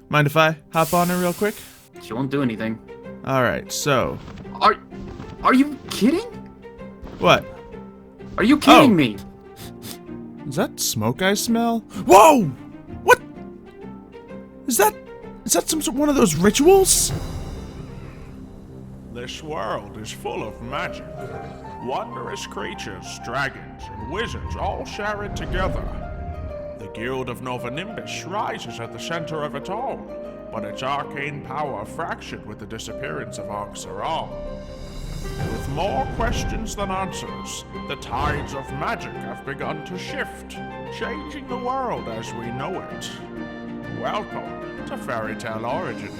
Mind if I hop on her real quick? She won't do anything. Alright, so... Are you kidding? What? Are you kidding Oh. me? Is that smoke I smell? Whoa! What? Is that one of those rituals? This world is full of magic. Wondrous creatures, dragons, and wizards all share it together. The Guild of Nova Nimbus rises at the center of it all, but its arcane power fractured with the disappearance of Ankh-Saral. With more questions than answers, the tides of magic have begun to shift, changing the world as we know it. Welcome to Fairy Tale Origins.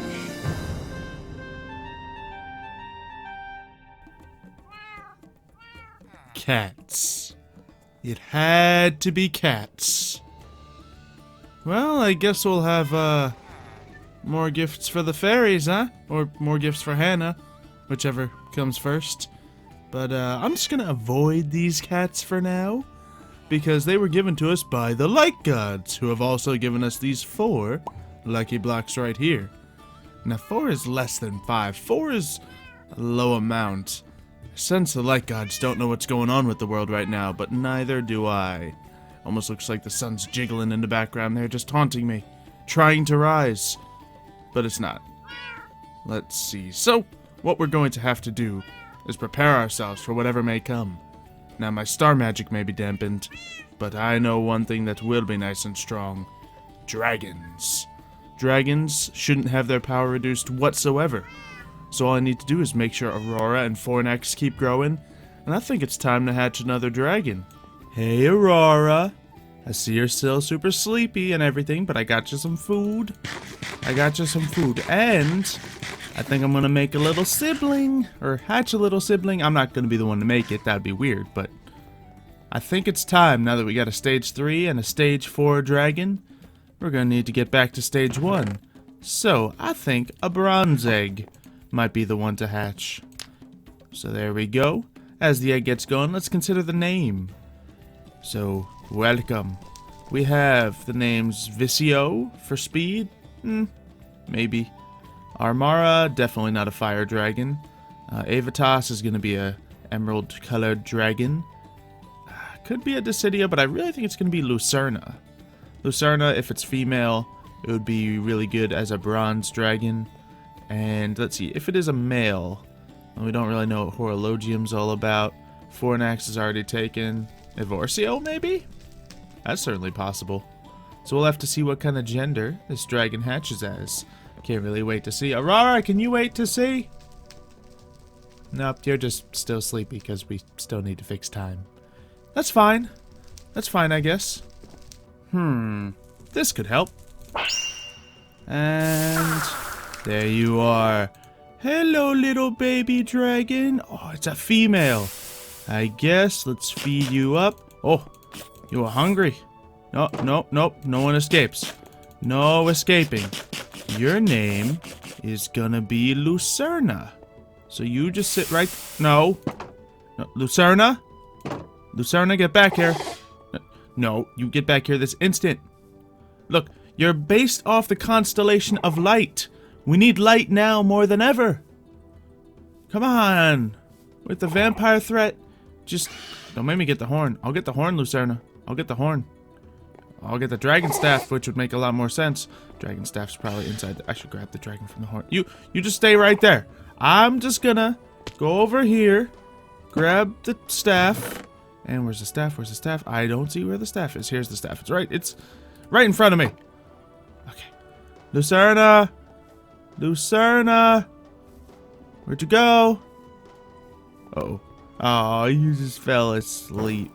Cats. It had to be cats. Well, I guess we'll have, more gifts for the fairies, huh? Or more gifts for Hannah, whichever comes first. But, I'm just gonna avoid these cats for now, because they were given to us by the light gods, who have also given us these 4 lucky blocks right here. Now, 4 is less than 5. 4 is a low amount. I sense the light gods don't know what's going on with the world right now, but neither do I. Almost looks like the sun's jiggling in the background there, just taunting me, trying to rise. But it's not. Let's see. So, what we're going to have to do is prepare ourselves for whatever may come. Now, my star magic may be dampened, but I know one thing that will be nice and strong. Dragons. Dragons shouldn't have their power reduced whatsoever. So all I need to do is make sure Aurora and Fornax keep growing, and I think it's time to hatch another dragon. Hey, Aurora. I see you're still super sleepy and everything, but I got you some food. And I think I'm gonna make a little sibling, or hatch a little sibling. I'm not gonna be the one to make it, that'd be weird, but I think it's time, now that we got a stage 3 and a stage 4 dragon, we're gonna need to get back to stage 1. So, I think a bronze egg might be the one to hatch. So there we go. As the egg gets going, let's consider the name. So, welcome. We have the names Vicio for speed. Maybe. Armara, definitely not a fire dragon. Avatas is going to be a emerald-colored dragon. Could be a Dissidia, but I really think it's going to be Lucerna. Lucerna, if it's female, it would be really good as a bronze dragon. And let's see, if it is a male, we don't really know what Horologium's all about. Fornax is already taken. Evorcio, maybe? That's certainly possible. So we'll have to see what kind of gender this dragon hatches as. Can't really wait to see. Aurora, can you wait to see? Nope, you're just still sleepy because we still need to fix time. That's fine. That's fine, I guess. This could help. And there you are. Hello, little baby dragon. Oh, it's a female. I guess let's feed you up. Oh, you are hungry. No, no, nope. No one escapes. No escaping. Your name is gonna be Lucerna. So you just sit right... No. No. Lucerna? Lucerna, get back here. No, you get back here this instant. Look, you're based off the constellation of light. We need light now more than ever. Come on. With the vampire threat, just don't make me get the horn. I'll get the horn, Lucerna. I'll get the horn. I'll get the dragon staff, which would make a lot more sense. Dragon staff's probably inside. I should grab the dragon from the horn. You just stay right there. I'm just gonna go over here, grab the staff. And where's the staff? Where's the staff? I don't see where the staff is. Here's the staff. It's right in front of me. Okay. Lucerna. Lucerna. Where'd you go? Uh-oh. Oh, you just fell asleep.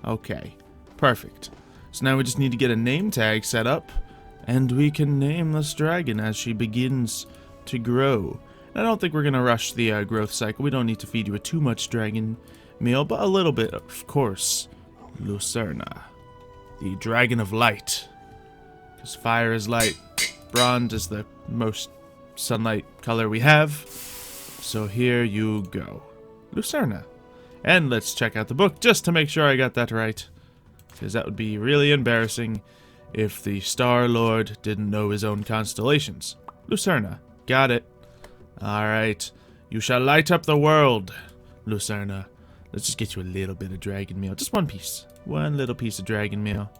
Okay. Perfect. So now we just need to get a name tag set up, and we can name this dragon as she begins to grow. And I don't think we're going to rush the growth cycle. We don't need to feed you with too much dragon meal, but a little bit, of course. Lucerna, the dragon of light. Because fire is light. Bronze is the most sunlight color we have. So here you go. Lucerna. And let's check out the book just to make sure I got that right. Because that would be really embarrassing if the Star-Lord didn't know his own constellations. Lucerna. Got it. Alright. You shall light up the world, Lucerna. Let's just get you a little bit of dragon meal. Just one piece. One little piece of dragon meal.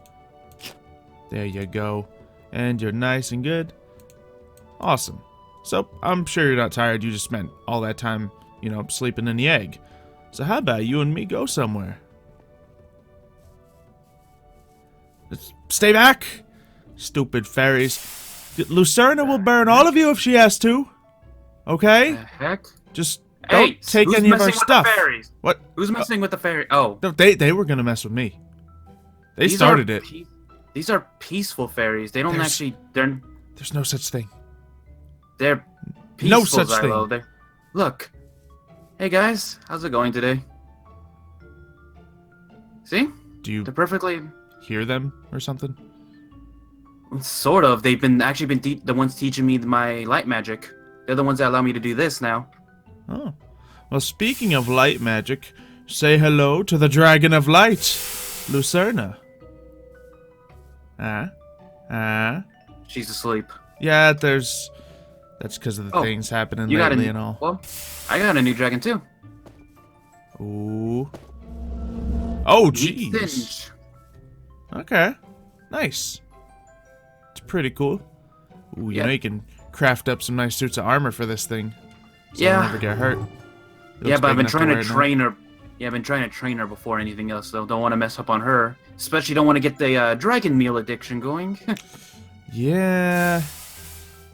There you go. And you're nice and good. Awesome. So, I'm sure you're not tired. You just spent all that time, you know, sleeping in the egg. So how about you and me go somewhere? Stay back! Stupid fairies. Lucerna will burn all of you if she has to. Okay? The heck? Just don't take any of our stuff. What? Who's messing with the fairy? Oh. No, they were gonna mess with me. They started it. These are peaceful fairies. They don't actually. There's no such thing. They're peaceful. No such Xylo. thing. Look. Hey guys, how's it going today? See? Do you They're perfectly. hear them or something? Sort of. They've been the ones teaching me my light magic. They're the ones that allow me to do this now. Oh. Well, speaking of light magic, say hello to the Dragon of Light, Lucerna. She's asleep. Yeah, that's because of the things happening lately and all. Well, I got a new dragon too. Ooh. Oh, Meat jeez. Singe. Okay. Nice. It's pretty cool. Ooh, you know you can craft up some nice suits of armor for this thing. So Yeah. I'll never get hurt. Yeah, but I've been trying to train her. Yeah, I've been trying to train her before anything else, so don't want to mess up on her. Especially don't want to get the dragon meal addiction going. Yeah.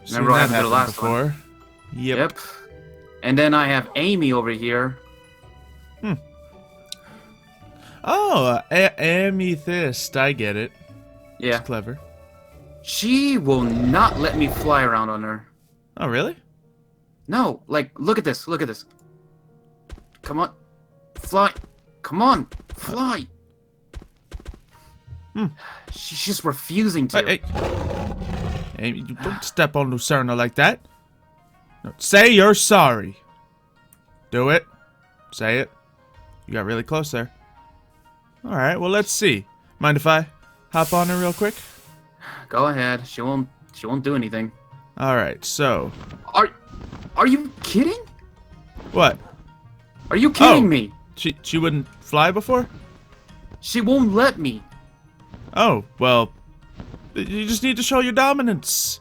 Remember what happened to the last before. Yep. And then I have Amy over here. Oh, amethyst. I get it. Yeah. It's clever. She will not let me fly around on her. Oh, really? No, like, look at this. Look at this. Come on. Fly. Come on. Fly. She's just refusing to. Hey. Amy, you don't step on Lucerna like that. No, say you're sorry. Do it. Say it. You got really close there. Alright, well, let's see. Mind if I hop on her real quick? Go ahead. She won't do anything. Alright, so. Are you kidding? What? Are you kidding me? She wouldn't fly before? She won't let me. Oh, well, you just need to show your dominance.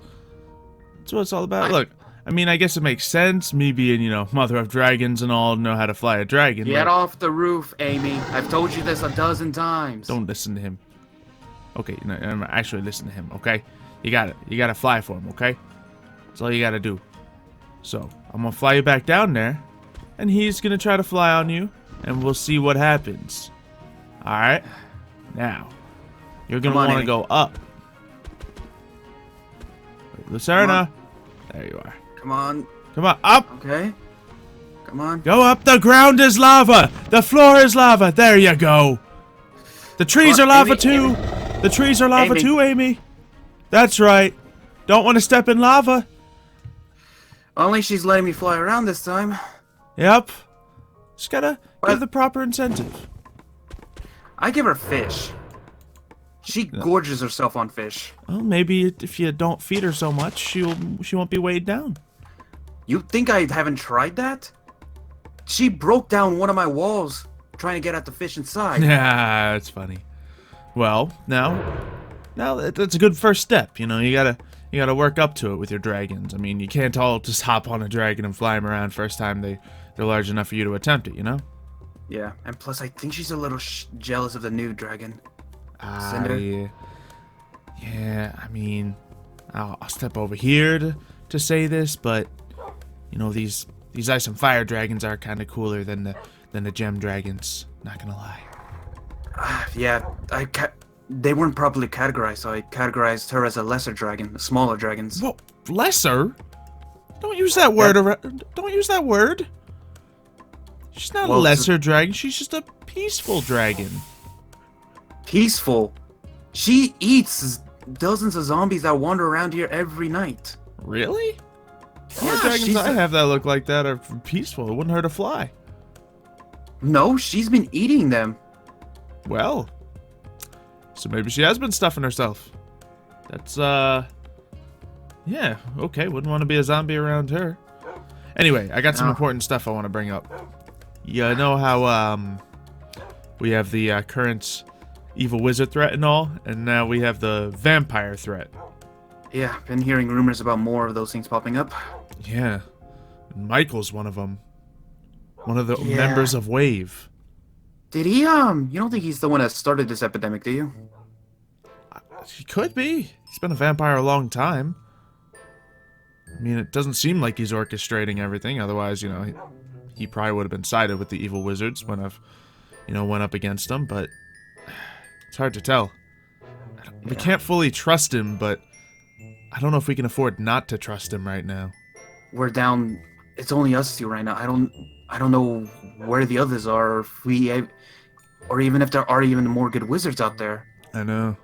That's what it's all about. Look, I mean, I guess it makes sense. Me being, you know, mother of dragons and all, know how to fly a dragon. Get off the roof, Amy. I've told you this a dozen times. Don't listen to him. Okay, no, actually listen to him, okay? You got it. You got to fly for him, okay? That's all you got to do. So, I'm going to fly you back down there, and he's going to try to fly on you, and we'll see what happens. Alright? Now, you're going to want to go up. Wait, Lucerna. There you are. Come on. Come on, up! Okay. Come on. Go up! The ground is lava! The floor is lava! There you go! The trees are lava too! The trees are lava too, Amy! That's right. Don't want to step in lava. Only she's letting me fly around this time. Yep. Just gotta give the proper incentive. I give her fish. She gorges herself on fish. Well, maybe if you don't feed her so much, she won't be weighed down. You think I haven't tried that? She broke down one of my walls trying to get at the fish inside. Yeah, that's funny. Well, now that's a good first step. You know, you gotta work up to it with your dragons. I mean, you can't all just hop on a dragon and fly them around first time they're large enough for you to attempt it. You know? Yeah, and plus I think she's a little jealous of the new dragon. Yeah. I mean, I'll step over here to say this, but you know, these ice and fire dragons are kind of cooler than the gem dragons. Not gonna lie. Yeah, they weren't properly categorized, so I categorized her as a lesser dragon, a smaller dragons. Well, lesser? Don't use that word. Don't use that word. She's not a lesser dragon. She's just a peaceful dragon. Peaceful? She eats dozens of zombies that wander around here every night. Really? All the Yeah, dragons I have that look like that are peaceful. It wouldn't hurt a fly. No, she's been eating them. Well, so maybe she has been stuffing herself. That's, yeah, okay. Wouldn't want to be a zombie around her. Anyway, I got some important stuff I want to bring up. You know how, we have the, current evil wizard threat and all, and now we have the vampire threat. Yeah, been hearing rumors about more of those things popping up. Yeah. Michael's one of them. One of the members of Wave. Did he, you don't think he's the one that started this epidemic, do you? He could be. He's been a vampire a long time. I mean, it doesn't seem like he's orchestrating everything. Otherwise, you know, he probably would have been sided with the evil wizards when I've, you know, went up against them. But it's hard to tell. We can't fully trust him, but I don't know if we can afford not to trust him right now. We're down. It's only us two right now. I don't know where the others are, or even if there are even more good wizards out there. I know.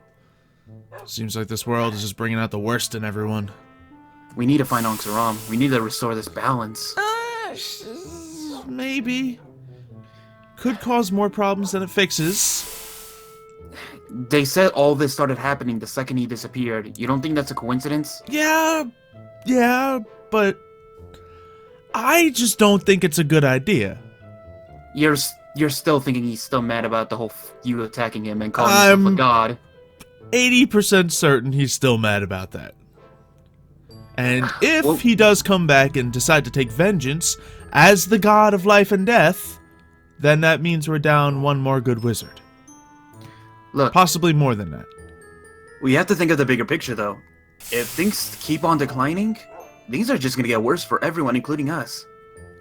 Seems like this world is just bringing out the worst in everyone. We need to find Ankh-Saram. We need to restore this balance. Maybe. Could cause more problems than it fixes. They said all this started happening the second he disappeared. You don't think that's a coincidence? Yeah, but I just don't think it's a good idea. You're still thinking he's still mad about the whole you attacking him and calling himself a god. 80% certain he's still mad about that. And if he does come back and decide to take vengeance as the god of life and death, then that means we're down one more good wizard. Look, possibly more than that. We have to think of the bigger picture, though. If things keep on declining, things are just going to get worse for everyone, including us.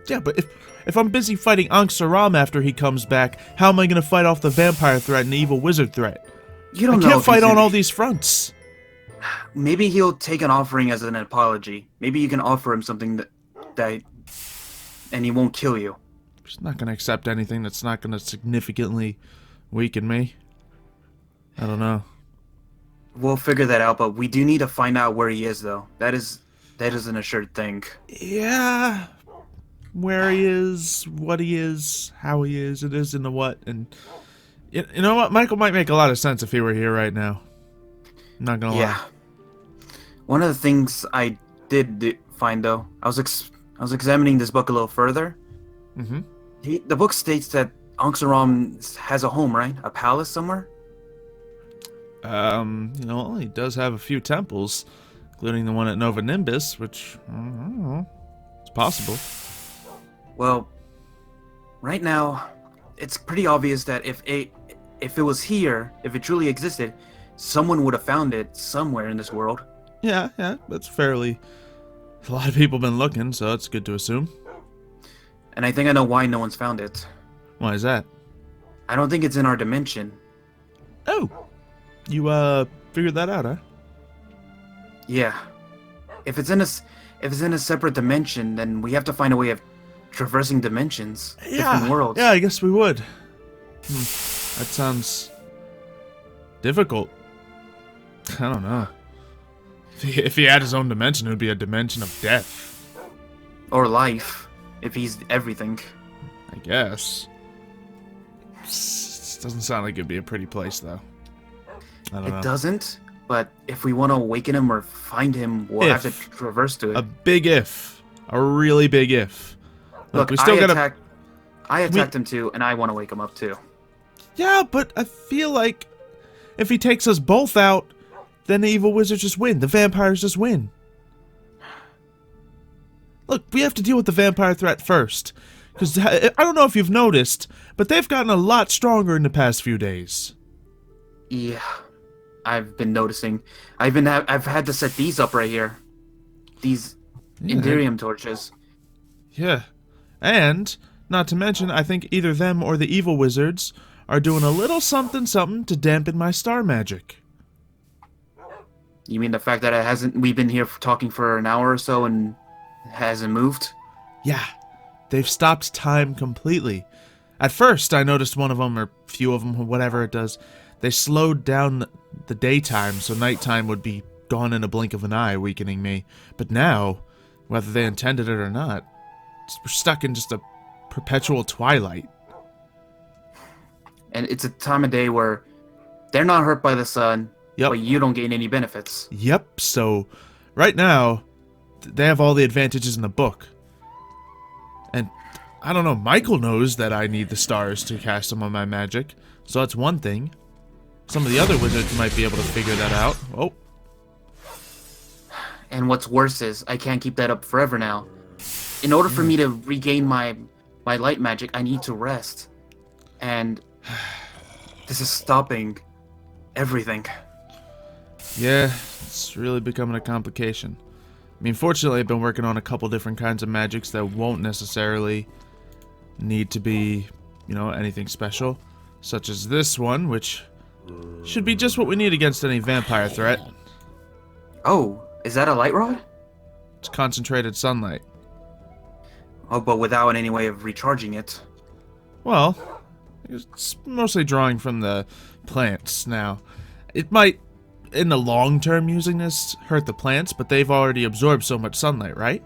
Yeah, but if I'm busy fighting Ankh-Saram after he comes back, how am I going to fight off the vampire threat and the evil wizard threat? You don't know. I can't fight on all these fronts. Maybe he'll take an offering as an apology. Maybe you can offer him something that and he won't kill you. He's not going to accept anything that's not going to significantly weaken me. I don't know. We'll figure that out, but we do need to find out where he is, though. That is an assured thing. Yeah. Where he is, what he is, how he is, it is in the what, and you know what? Michael might make a lot of sense if he were here right now. I'm not gonna lie. One of the things I did find, though, I was examining this book a little further. Mm-hmm. The book states that Ankh-Saram has a home, right? A palace somewhere? You know, he does have a few temples, including the one at Nova Nimbus, which, I don't know, it's possible. Well, right now, it's pretty obvious that if it was here, if it truly existed, someone would have found it somewhere in this world. Yeah, that's fairly... A lot of people have been looking, so it's good to assume. And I think I know why no one's found it. Why is that? I don't think it's in our dimension. Oh! You, figured that out, huh? Yeah. If it's in a separate dimension, then we have to find a way of traversing dimensions, different worlds. Yeah, I guess we would. That sounds difficult. I don't know. If he had his own dimension, it would be a dimension of death. Or life, if he's everything. I guess. This doesn't sound like it'd be a pretty place, though. I don't know. It doesn't, but if we want to awaken him or find him, we'll have to traverse to it. A big if. A really big if. Look, we still I attacked him too, and I want to wake him up too. Yeah, but I feel like if he takes us both out, then the evil wizards just win. The vampires just win. Look, we have to deal with the vampire threat first. Because I don't know if you've noticed, but they've gotten a lot stronger in the past few days. Yeah, I've been noticing. I've had to set these up right here. These Indirium torches. Yeah. And, not to mention, I think either them or the evil wizards are doing a little something to dampen my star magic. You mean the fact that we've been here talking for an hour or so and it hasn't moved? Yeah. They've stopped time completely. At first, I noticed one of them, or few of them, whatever it does, they slowed down the daytime so nighttime would be gone in a blink of an eye, weakening me. But now, whether they intended it or not, we're stuck in just a perpetual twilight. And it's a time of day where they're not hurt by the sun. Yep. but you don't gain any benefits. Yep, so right now, they have all the advantages in the book. And I don't know, Michael knows that I need the stars to cast some of my magic, so that's one thing. Some of the other wizards might be able to figure that out. Oh. And what's worse is, I can't keep that up forever now. In order for me to regain my light magic, I need to rest. And this is stopping everything. Yeah, it's really becoming a complication. I mean, fortunately, I've been working on a couple different kinds of magics that won't necessarily need to be, you know, anything special. Such as this one, which should be just what we need against any vampire threat. Oh, is that a light rod? It's concentrated sunlight. Oh, but without any way of recharging it. Well, it's mostly drawing from the plants now. It might, in the long term, using this hurt the plants, but they've already absorbed so much sunlight, right?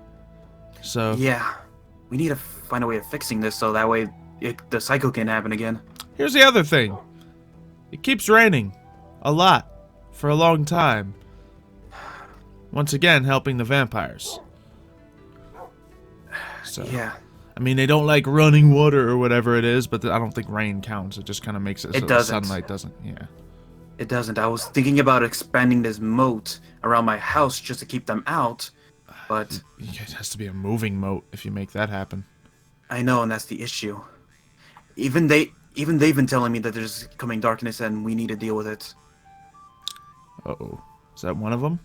So Yeah, we need to find a way of fixing this so that way the cycle can happen again. here's the other thing. It keeps raining. A lot. For a long time. Once again, helping the vampires. So, Yeah, I mean, they don't like running water or whatever it is, but I don't think rain counts. It just kind of makes it so the doesn't. sunlight doesn't. Yeah. it doesn't. I was thinking about expanding this moat around my house just to keep them out, but It has to be a moving moat if you make that happen. I know, and that's the issue. Even they've been telling me that there's coming darkness and we need to deal with it. Uh-oh. Is that one of them?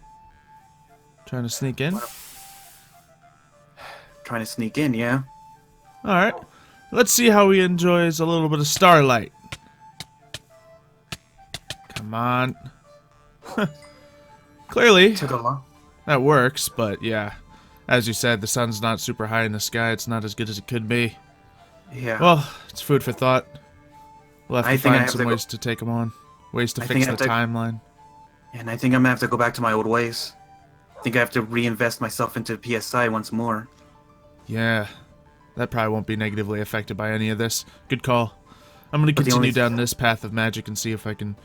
Trying to sneak in? Trying to sneak in, yeah? Alright. Let's see how he enjoys a little bit of starlight. Come on. Clearly, Took a long. that works, but yeah. As you said, the sun's not super high in the sky. It's not as good as it could be. Yeah. Well, it's food for thought. We'll have I to think I find have some to ways to take them on. Ways to I fix think I the have to- timeline. And I think I'm gonna have to go back to my old ways. I think I have to reinvest myself into PSI once more. Yeah. That probably won't be negatively affected by any of this. Good call. I'm going to But the only continue down this path of magic and see if I can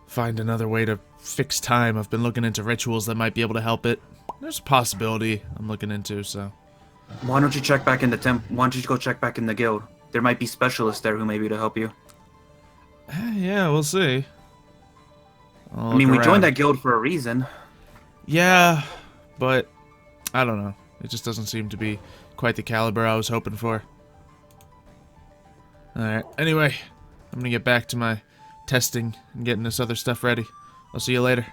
find another way to fix time. I've been looking into rituals that might be able to help it. There's a possibility I'm looking into, so. Why don't you check back in the Why don't you go check back in the guild? There might be specialists there who may be able to help you. Yeah, we'll see. I'll I mean, look we joined around. that guild for a reason. Yeah, but I don't know. It just doesn't seem to be quite the caliber I was hoping for. Alright, anyway, I'm gonna get back to my testing and getting this other stuff ready. I'll see you later.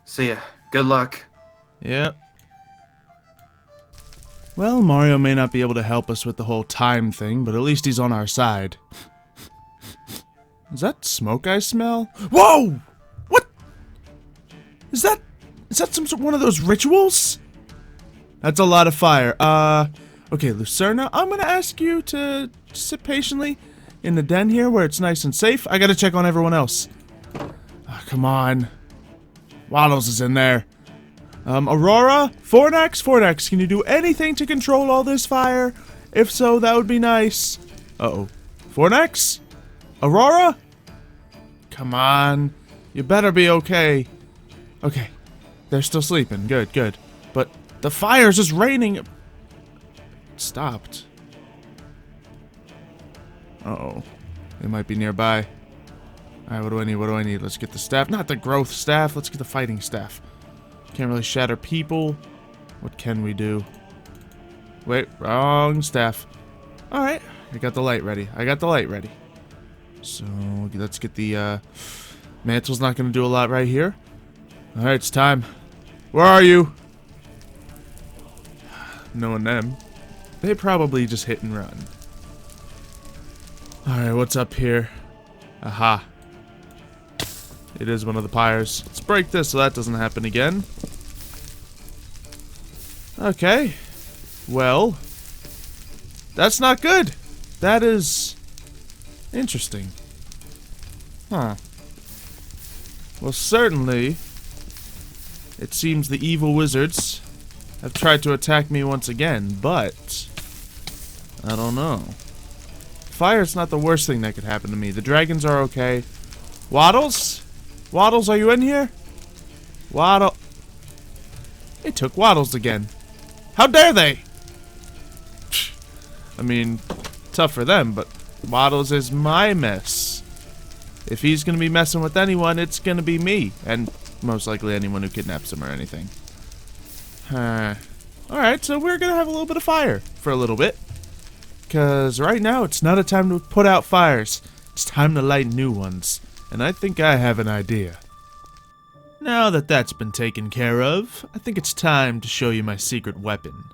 See ya. Good luck. Yep. Well, Mario may not be able to help us with the whole time thing, but at least he's on our side. Is that smoke I smell? Whoa! What? Is that one of those rituals? That's a lot of fire. Okay, Lucerna, I'm gonna ask you to sit patiently in the den here where it's nice and safe. I gotta check on everyone else. Oh, come on. Waddles is in there. Aurora? Fornax, can you do anything to control all this fire? If so, that would be nice. Uh-oh. Fornax? Aurora? Come on. You better be okay. Okay. They're still sleeping. Good, good. But the fire's just raining. It stopped. Uh-oh. They might be nearby. Alright, what do I need? Let's get the staff. Not the growth staff. Let's get the fighting staff. Can't really shatter people. What can we do? Wait, wrong staff. Alright. I got the light ready. So, let's get the, mantle's not gonna do a lot right here. Alright, it's time. Where are you? Knowing them. They probably just hit and run. Alright, what's up here? Aha. It is one of the pyres. Let's break this so that doesn't happen again. Okay. Well. That's not good. That is interesting. Huh. Well, certainly, it seems the evil wizards have tried to attack me once again, but I don't know. Fire's not the worst thing that could happen to me. The dragons are okay. Waddles? Waddles, are you in here? Waddle. They took Waddles again. How dare they? I mean, tough for them, but Waddles is my mess. If he's gonna be messing with anyone, it's gonna be me. And most likely anyone who kidnaps him or anything. Alright, so we're gonna have a little bit of fire for a little bit. Because right now, it's not a time to put out fires. It's time to light new ones. And I think I have an idea. Now that that's been taken care of, I think it's time to show you my secret weapon.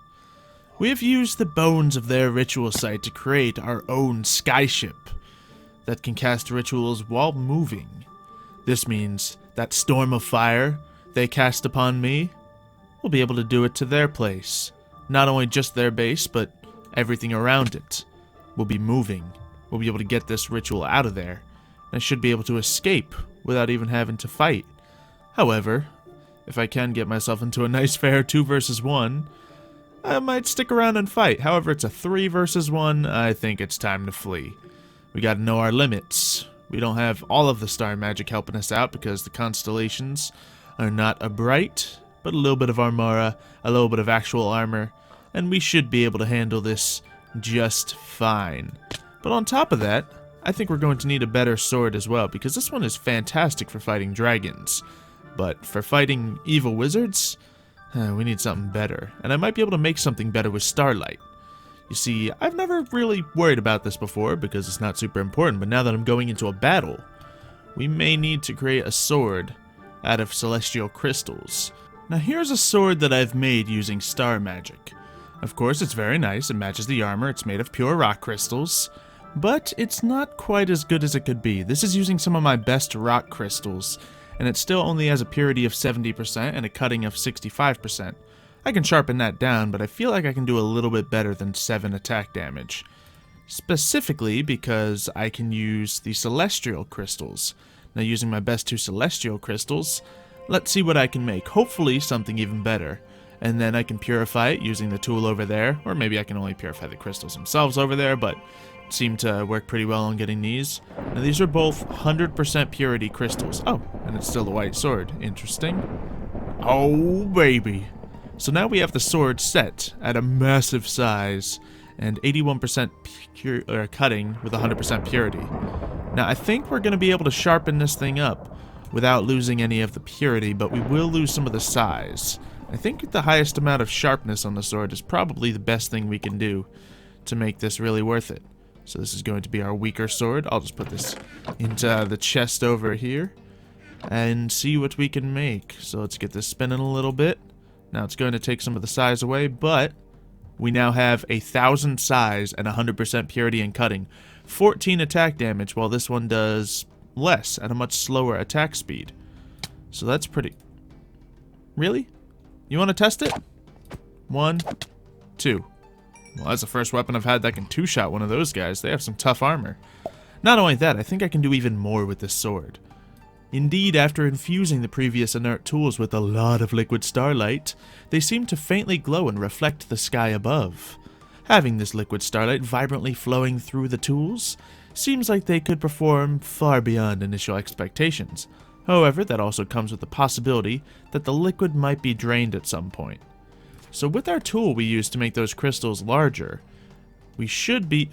We have used the bones of their ritual site to create our own skyship that can cast rituals while moving. This means that storm of fire they cast upon me will be able to do it to their place. Not only just their base, but everything around it will be moving. We'll be able to get this ritual out of there. And I should be able to escape without even having to fight. However, if I can get myself into a nice fair 2 versus 1, I might stick around and fight. However, it's a 3 versus 1, I think it's time to flee. We gotta know our limits. We don't have all of the star magic helping us out because the constellations are not a bright, but a little bit of armora, a little bit of actual armor, and we should be able to handle this just fine. But on top of that, I think we're going to need a better sword as well, because this one is fantastic for fighting dragons. But for fighting evil wizards, we need something better. And I might be able to make something better with Starlight. You see, I've never really worried about this before because it's not super important, but now that I'm going into a battle, we may need to create a sword out of celestial crystals. Now here's a sword that I've made using star magic. Of course, it's very nice, it matches the armor, it's made of pure rock crystals, but it's not quite as good as it could be. This is using some of my best rock crystals, and it still only has a purity of 70% and a cutting of 65%. I can sharpen that down, but I feel like I can do a little bit better than 7 attack damage. Specifically because I can use the celestial crystals. Now using my best 2 celestial crystals, let's see what I can make. Hopefully something even better. And then I can purify it using the tool over there, or maybe I can only purify the crystals themselves over there, but it seemed to work pretty well on getting these. Now these are both 100% purity crystals. Oh, and it's still a white sword. Interesting. Oh, baby. So now we have the sword set at a massive size and 81% cutting with 100% purity. Now I think we're going to be able to sharpen this thing up without losing any of the purity, but we will lose some of the size. I think the highest amount of sharpness on the sword is probably the best thing we can do to make this really worth it. So this is going to be our weaker sword. I'll just put this into the chest over here and see what we can make. So let's get this spinning a little bit. Now it's going to take some of the size away, but we now have 1,000 size and 100% purity and cutting. 14 attack damage, while this one does less at a much slower attack speed. So that's pretty... Really? You want to test it? 1, 2. Well, that's the first weapon I've had that can 2-shot one of those guys. They have some tough armor. Not only that, I think I can do even more with this sword. Indeed, after infusing the previous inert tools with a lot of liquid starlight, they seem to faintly glow and reflect the sky above. Having this liquid starlight vibrantly flowing through the tools seems like they could perform far beyond initial expectations. However, that also comes with the possibility that the liquid might be drained at some point. So with our tool we use to make those crystals larger, we should be,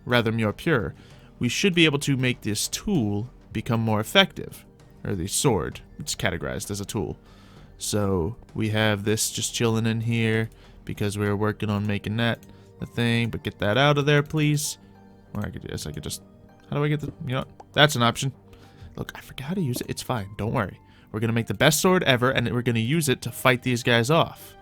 rather more pure, we should be able to make this tool become more effective. Or the sword, it's categorized as a tool. So we have this just chilling in here because we were working on making that the thing, but get that out of there, please. Or I could just, how do I get the, you know, that's an option. Look, I forgot how to use it. It's fine, don't worry. We're going to make the best sword ever, and we're going to use it to fight these guys off.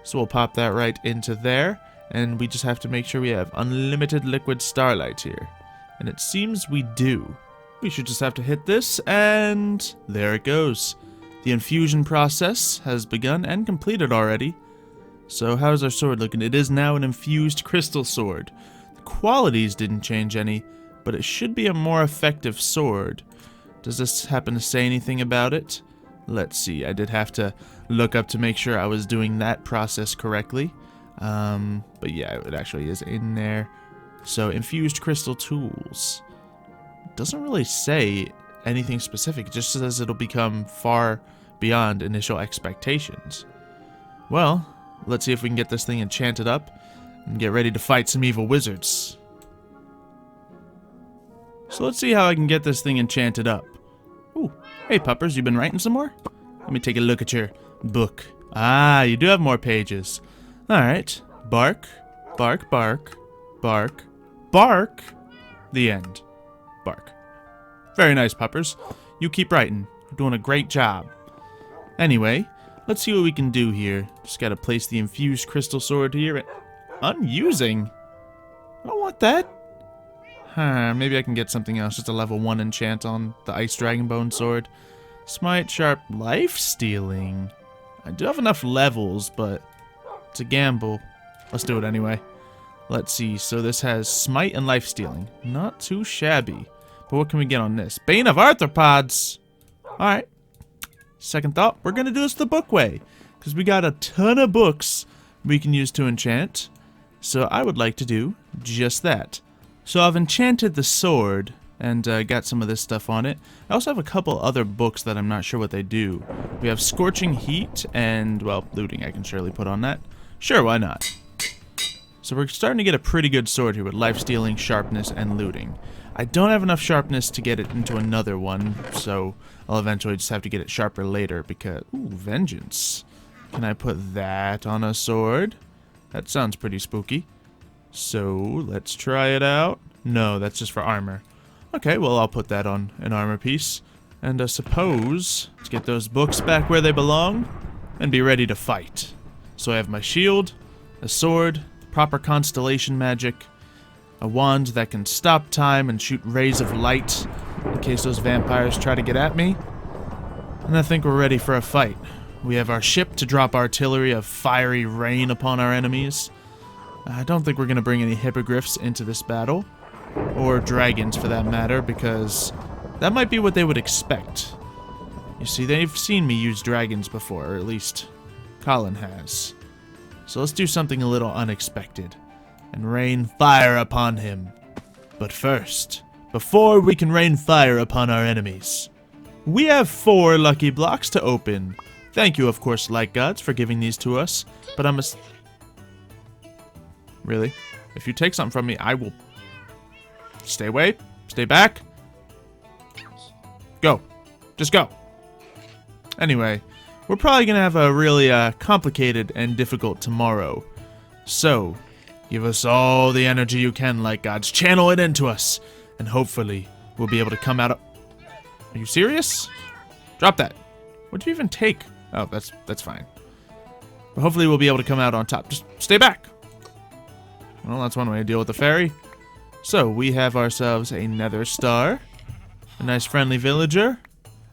So we'll pop that right into there, and we just have to make sure we have unlimited liquid starlight here. And it seems we do. We should just have to hit this, and there it goes. The infusion process has begun and completed already. So how's our sword looking? It is now an infused crystal sword. The qualities didn't change any, but it should be a more effective sword. Does this happen to say anything about it? Let's see, I did have to look up to make sure I was doing that process correctly. But yeah, it actually is in there. So infused crystal tools. Doesn't really say anything specific. It just says it'll become far beyond initial expectations. Well, let's see if we can get this thing enchanted up and get ready to fight some evil wizards. So let's see how I can get this thing enchanted up. Ooh, hey puppers, you been writing some more? Let me take a look at your book. Ah, you do have more pages. Alright, bark, bark, bark, bark, bark, the end. Bark. Very nice, puppers. You keep writing. You're doing a great job. Anyway, let's see what we can do here. Just gotta place the infused crystal sword here. Unusing? I don't want that. Maybe I can get something else. Just a level 1 enchant on the Ice Dragonbone sword. Smite, sharp, life stealing. I do have enough levels, but it's a gamble. Let's do it anyway. Let's see. So this has smite and life stealing. Not too shabby. But what can we get on this? Bane of Arthropods. Alright. Second thought, we're going to do this the book way. Because we got a ton of books we can use to enchant. So I would like to do just that. So I've enchanted the sword and got some of this stuff on it. I also have a couple other books that I'm not sure what they do. We have Scorching Heat and, well, Looting I can surely put on that. Sure, why not? So we're starting to get a pretty good sword here with life stealing, sharpness, and looting. I don't have enough sharpness to get it into another one, so I'll eventually just have to get it sharper later because... Ooh, Vengeance. Can I put that on a sword? That sounds pretty spooky. So, let's try it out. No, that's just for armor. Okay, well, I'll put that on an armor piece. And I suppose, let's get those books back where they belong and be ready to fight. So I have my shield, a sword, proper constellation magic, a wand that can stop time and shoot rays of light in case those vampires try to get at me. And I think we're ready for a fight. We have our ship to drop artillery of fiery rain upon our enemies. I don't think we're going to bring any hippogriffs into this battle. Or dragons, for that matter, because that might be what they would expect. You see, they've seen me use dragons before, or at least Colin has. So let's do something a little unexpected and rain fire upon him. But first, before we can rain fire upon our enemies, we have 4 lucky blocks to open. Thank you, of course, Light Gods, for giving these to us, but I'm a... Really? If you take something from me, I will... Stay away. Stay back. Go. Just go. Anyway, we're probably going to have a really complicated and difficult tomorrow. So, give us all the energy you can, Light Gods. Channel it into us. And hopefully, we'll be able to come out of... Are you serious? Drop that. What did you even take? Oh, that's fine. But hopefully we'll be able to come out on top. Just stay back. Well, that's one way to deal with the fairy. So, we have ourselves a nether star, a nice friendly villager,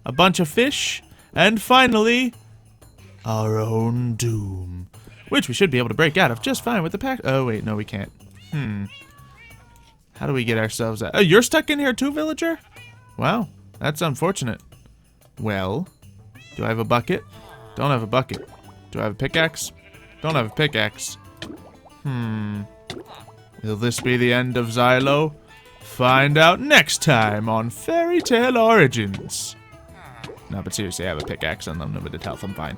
a bunch of fish, and finally, our own doom. Which we should be able to break out of just fine with the pack. Oh, wait, no, we can't. How do we get ourselves out? Oh, you're stuck in here too, villager? Wow, that's unfortunate. Well, do I have a bucket? Don't have a bucket. Do I have a pickaxe? Don't have a pickaxe. Will this be the end of Xylo? Find out next time on Fairy Tale Origins. No, but seriously, I have a pickaxe and I'm limited health. I'm fine.